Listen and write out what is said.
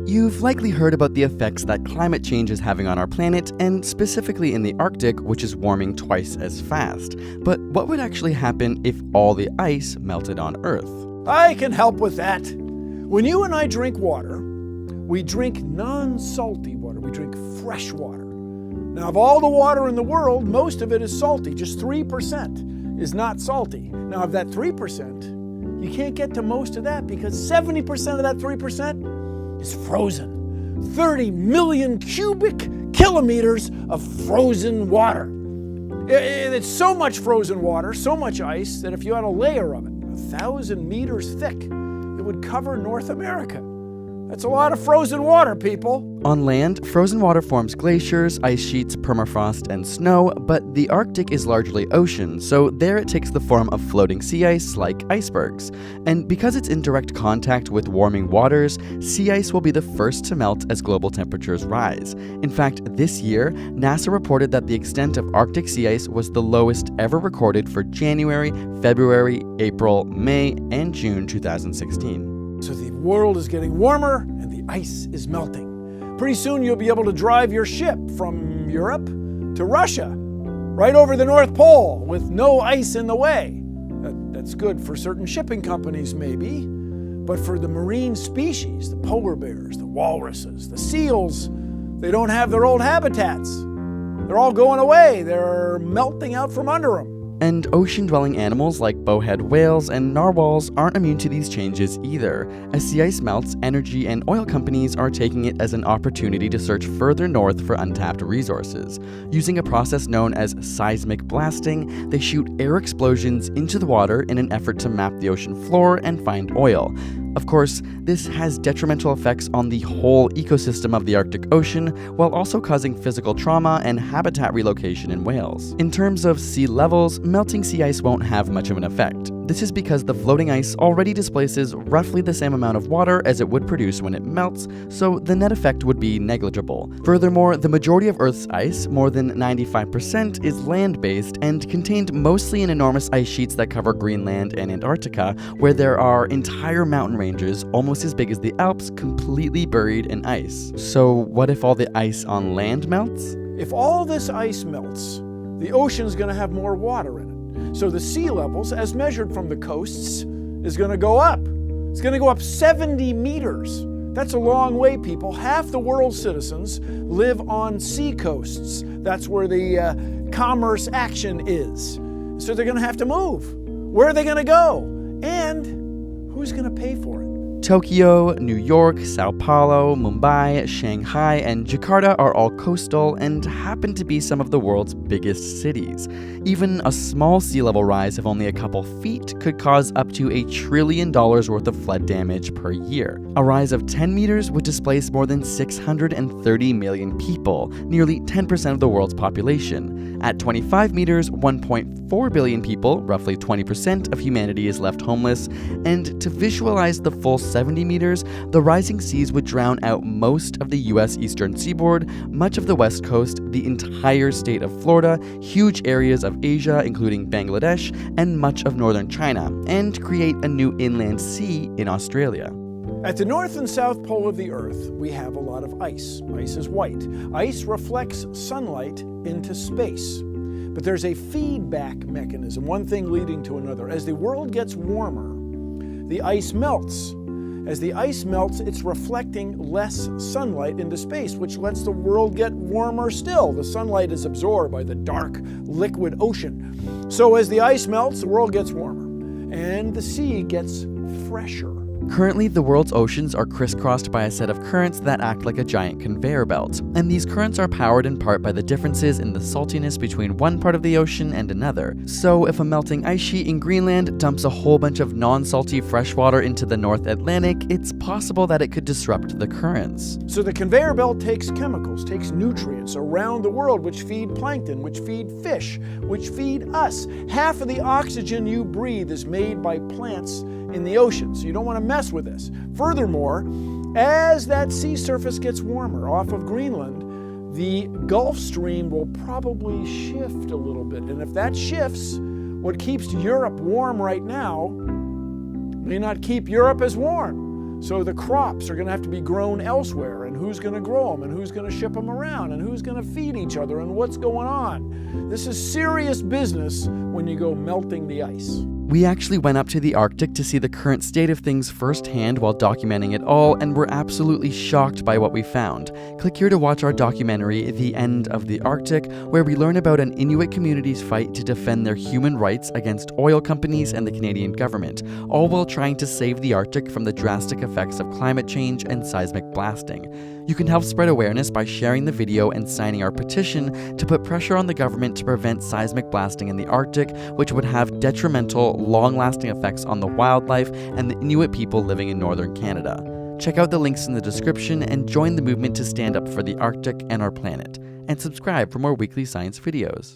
You've likely heard about the effects that climate change is having on our planet, and specifically in the Arctic, which is warming twice as fast. But what would actually happen if all the ice melted on Earth? I can help with that. When you and I drink water, we drink non-salty water. We drink fresh water. Now, of all the water in the world, most of it is salty. Just 3% is not salty. Now, of that 3%, you can't get to most of that because 70% of that 3% is frozen. 30 million cubic kilometers of frozen water. It's so much frozen water, so much ice, that if you had a layer of it, 1,000 meters thick, it would cover North America. That's a lot of frozen water, people. On land, frozen water forms glaciers, ice sheets, permafrost, and snow, but the Arctic is largely ocean, so there it takes the form of floating sea ice like icebergs. And because it's in direct contact with warming waters, sea ice will be the first to melt as global temperatures rise. In fact, this year, NASA reported that the extent of Arctic sea ice was the lowest ever recorded for January, February, April, May, and June 2016. So the world is getting warmer and the ice is melting. Pretty soon you'll be able to drive your ship from Europe to Russia, right over the North Pole with no ice in the way. That's good for certain shipping companies maybe, but for the marine species, the polar bears, the walruses, the seals, they don't have their old habitats. They're all going away. They're melting out from under them. And ocean-dwelling animals like bowhead whales and narwhals aren't immune to these changes either. As sea ice melts, energy and oil companies are taking it as an opportunity to search further north for untapped resources. Using a process known as seismic blasting, they shoot air explosions into the water in an effort to map the ocean floor and find oil. Of course, this has detrimental effects on the whole ecosystem of the Arctic Ocean, while also causing physical trauma and habitat relocation in whales. In terms of sea levels, melting sea ice won't have much of an effect. This is because the floating ice already displaces roughly the same amount of water as it would produce when it melts, so the net effect would be negligible. Furthermore, the majority of Earth's ice, more than 95%, is land-based and contained mostly in enormous ice sheets that cover Greenland and Antarctica, where there are entire mountain ranges almost as big as the Alps completely buried in ice. So what if all the ice on land melts? If all this ice melts, the ocean's going to have more water in it. So the sea levels, as measured from the coasts, is going to go up. It's going to go up 70 meters. That's a long way, people. Half the world's citizens live on sea coasts. That's where the commerce action is. So they're going to have to move. Where are they going to go? And who's going to pay for it? Tokyo, New York, Sao Paulo, Mumbai, Shanghai, and Jakarta are all coastal and happen to be some of the world's biggest cities. Even a small sea level rise of only a couple feet could cause up to $1 trillion worth of flood damage per year. A rise of 10 meters would displace more than 630 million people, nearly 10% of the world's population. At 25 meters, 1.4 billion people, roughly 20% of humanity, is left homeless, and to visualize the full 70 meters, the rising seas would drown out most of the US eastern seaboard, much of the west coast, the entire state of Florida, huge areas of Asia, including Bangladesh, and much of northern China, and create a new inland sea in Australia. At the north and south pole of the Earth, we have a lot of ice. Ice is white. Ice reflects sunlight into space. But there's a feedback mechanism, one thing leading to another. As the world gets warmer, the ice melts. As the ice melts, it's reflecting less sunlight into space, which lets the world get warmer still. The sunlight is absorbed by the dark, liquid ocean. So as the ice melts, the world gets warmer, and the sea gets fresher. Currently, the world's oceans are crisscrossed by a set of currents that act like a giant conveyor belt, and these currents are powered in part by the differences in the saltiness between one part of the ocean and another. So if a melting ice sheet in Greenland dumps a whole bunch of non-salty freshwater into the North Atlantic, it's possible that it could disrupt the currents. So the conveyor belt takes chemicals, takes nutrients around the world, which feed plankton, which feed fish, which feed us. Half of the oxygen you breathe is made by plants in the ocean, so you don't want to mess with this. Furthermore, as that sea surface gets warmer off of Greenland, the Gulf Stream will probably shift a little bit. And if that shifts, what keeps Europe warm right now may not keep Europe as warm. So the crops are going to have to be grown elsewhere, and who's going to grow them, and who's going to ship them around, and who's going to feed each other, and what's going on. This is serious business when you go melting the ice. We actually went up to the Arctic to see the current state of things firsthand while documenting it all, and were absolutely shocked by what we found. Click here to watch our documentary, The End of the Arctic, where we learn about an Inuit community's fight to defend their human rights against oil companies and the Canadian government, all while trying to save the Arctic from the drastic effects of climate change and seismic blasting. You can help spread awareness by sharing the video and signing our petition to put pressure on the government to prevent seismic blasting in the Arctic, which would have detrimental, long-lasting effects on the wildlife and the Inuit people living in northern Canada. Check out the links in the description and join the movement to stand up for the Arctic and our planet. And subscribe for more weekly science videos.